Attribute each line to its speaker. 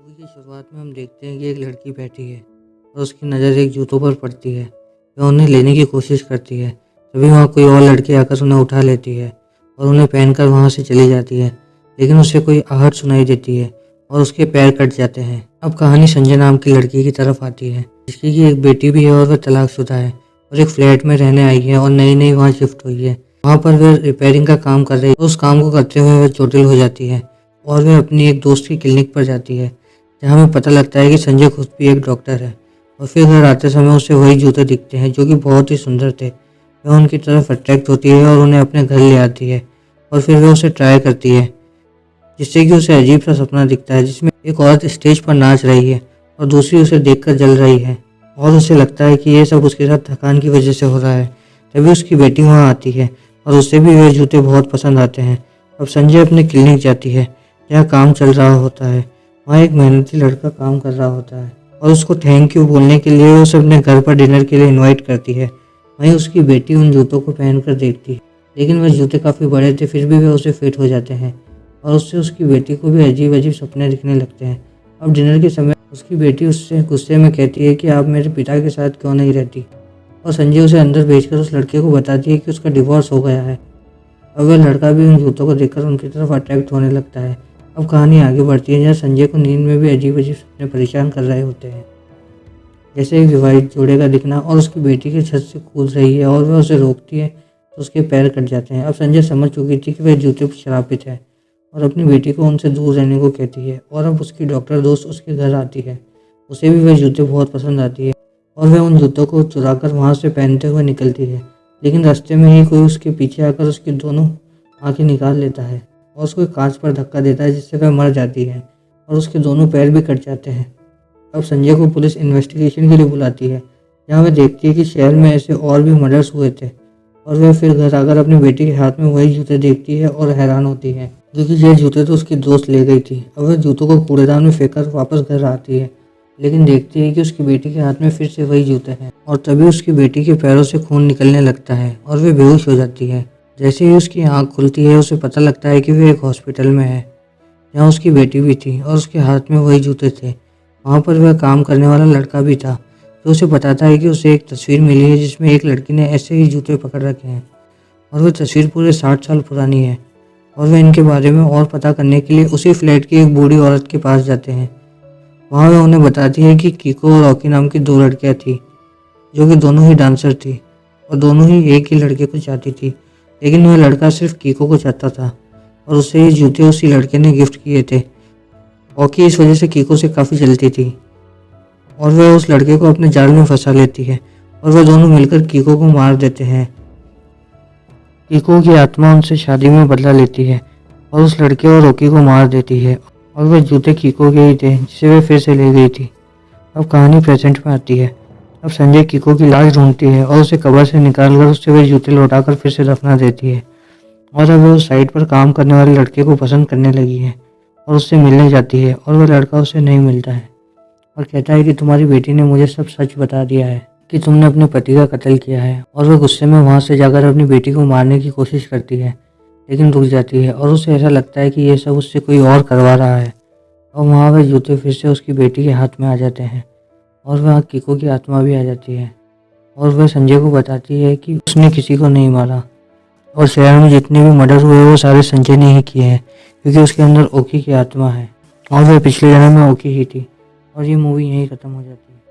Speaker 1: Movie की शुरुआत में हम देखते हैं कि एक लड़की बैठी है और उसकी नज़र एक जूतों पर पड़ती है। वह उन्हें लेने की कोशिश करती है। तभी वहाँ कोई और लड़की आकर उन्हें उठा लेती है और उन्हें पहनकर वहाँ से चली जाती है। लेकिन उसे कोई आहट सुनाई देती है और उसके पैर कट जाते हैं। अब कहानी संजय नाम की लड़की की तरफ आती है, जिसकी की एक बेटी भी है और वह तलाकशुदा है और एक फ्लैट में रहने आई है और नई नई वहाँ शिफ्ट हुई है। वहाँ पर वह रिपेयरिंग का काम कर रही है। उस काम को करते हुए वह चोटिल हो जाती है और वह अपनी एक दोस्त की क्लिनिक पर जाती है, जहाँ हमें पता लगता है कि संजय खुद भी एक डॉक्टर है। और फिर घर आते समय उसे वही जूते दिखते हैं जो कि बहुत ही सुंदर थे। वह उनकी तरफ अट्रैक्ट होती है और उन्हें अपने घर ले आती है और फिर वह उसे ट्राई करती है, जिससे कि उसे अजीब सा सपना दिखता है जिसमें एक औरत स्टेज पर नाच रही है और दूसरी उसे देखकर जल रही है और उसे लगता है कि यह सब उसके साथ थकान की वजह से हो रहा है। तभी उसकी बेटी वहाँ आती है और उसे भी वह जूते बहुत पसंद आते हैं। अब संजय अपने क्लिनिक जाती है जहाँ काम चल रहा होता है। वहाँ एक मेहनती लड़का काम कर रहा होता है और उसको थैंक यू बोलने के लिए उसे अपने घर पर डिनर के लिए इनवाइट करती है। वहीं उसकी बेटी उन जूतों को पहनकर देखती है, लेकिन वह जूते काफ़ी बड़े थे, फिर भी वे उसे फिट हो जाते हैं और उससे उसकी बेटी को भी अजीब अजीब सपने दिखने लगते हैं। अब डिनर के समय उसकी बेटी उससे गुस्से में कहती है कि आप मेरे पिता के साथ क्यों नहीं रहती, और संजय उसे अंदर भेजकर उस लड़के को बताती है कि उसका डिवोर्स हो गया है। अब वह लड़का भी उन जूतों को देखकर उनकी तरफ अट्रैक्ट होने लगता है। अब कहानी आगे बढ़ती है जहाँ संजय को नींद में भी अजीब अजीब सपने परेशान कर रहे होते हैं, जैसे एक विवाहित जोड़े का दिखना और उसकी बेटी की छत से कूद रही है और वह उसे रोकती है तो उसके पैर कट जाते हैं। अब संजय समझ चुकी थी कि वह जूते पर श्रापित है और अपनी बेटी को उनसे दूर रहने को कहती है। और अब उसकी डॉक्टर दोस्त उसके घर आती है। उसे भी वह जूते बहुत पसंद आती है और वह उन जूतों को चुराकर वहाँ से पहनते हुए निकलती है। लेकिन रास्ते में ही कोई उसके पीछे आकर उसकी दोनों आंखें निकाल लेता है और उसको कांच पर धक्का देता है, जिससे वह मर जाती है और उसके दोनों पैर भी कट जाते हैं। अब संजय को पुलिस इन्वेस्टिगेशन के लिए बुलाती है, जहाँ वह देखती है कि शहर में ऐसे और भी मर्डर्स हुए थे। और वह फिर घर आकर अपनी बेटी के हाथ में वही जूते देखती है और हैरान होती है, क्योंकि यह जूते तो उसकी दोस्त ले गई थी। अब वह जूतों को कूड़ेदान में फेंककर वापस घर आती है, लेकिन देखती है कि उसकी बेटी के हाथ में फिर से वही जूते हैं। और तभी उसकी बेटी के पैरों से खून निकलने लगता है और वह बेहोश हो जाती है। जैसे ही उसकी आंख खुलती है उसे पता लगता है कि वह एक हॉस्पिटल में है, जहाँ उसकी बेटी भी थी और उसके हाथ में वही जूते थे। वहाँ पर वह काम करने वाला लड़का भी था, जो उसे बताता है कि उसे एक तस्वीर मिली है जिसमें एक लड़की ने ऐसे ही जूते पकड़ रखे हैं और वह तस्वीर पूरे 60 साल पुरानी है। और वह इनके बारे में और पता करने के लिए उसी फ्लैट की एक बूढ़ी औरत के पास जाते हैं। वहाँ वह उन्हें बताती है कि कीको और रॉकी नाम की 2 लड़कियाँ थी, जो कि दोनों ही डांसर थी और दोनों ही एक ही लड़के को चाहती थी। लेकिन वह लड़का सिर्फ कीको को चाहता था और उसे ये जूते उसी लड़के ने गिफ्ट किए थे। रॉकी इस वजह से कीको से काफ़ी जलती थी और वह उस लड़के को अपने जाल में फंसा लेती है और वह दोनों मिलकर कीको को मार देते हैं। कीको की आत्मा उनसे शादी में बदला लेती है और उस लड़के और रॉकी को मार देती है और वह जूते कीको के ही थे जिसे वह फिर से ले गई थी। अब कहानी प्रेजेंट में आती है। अब संजय कीको की लाश ढूंढती है और उसे कब्र से निकालकर उससे वह जूते लौटाकर फिर से दफना देती है। और अब वह उस साइट पर काम करने वाले लड़के को पसंद करने लगी है और उससे मिलने जाती है और वह लड़का उसे नहीं मिलता है और कहता है कि तुम्हारी बेटी ने मुझे सब सच बता दिया है कि तुमने अपने पति का कत्ल किया है। और वह गुस्से में वहाँ से जाकर अपनी बेटी को मारने की कोशिश करती है, लेकिन रुक जाती है और उसे ऐसा लगता है कि यह सब उससे कोई और करवा रहा है। और वहाँ वह जूते फिर से उसकी बेटी के हाथ में आ जाते हैं और वहाँ कीको की आत्मा भी आ जाती है और वह संजय को बताती है कि उसने किसी को नहीं मारा और शहर में जितने भी मर्डर हुए वो सारे संजय ने ही किए हैं, क्योंकि उसके अंदर ओकी की आत्मा है और वह पिछले जन्म में ओकी ही थी। और ये मूवी यहीं ख़त्म हो जाती है।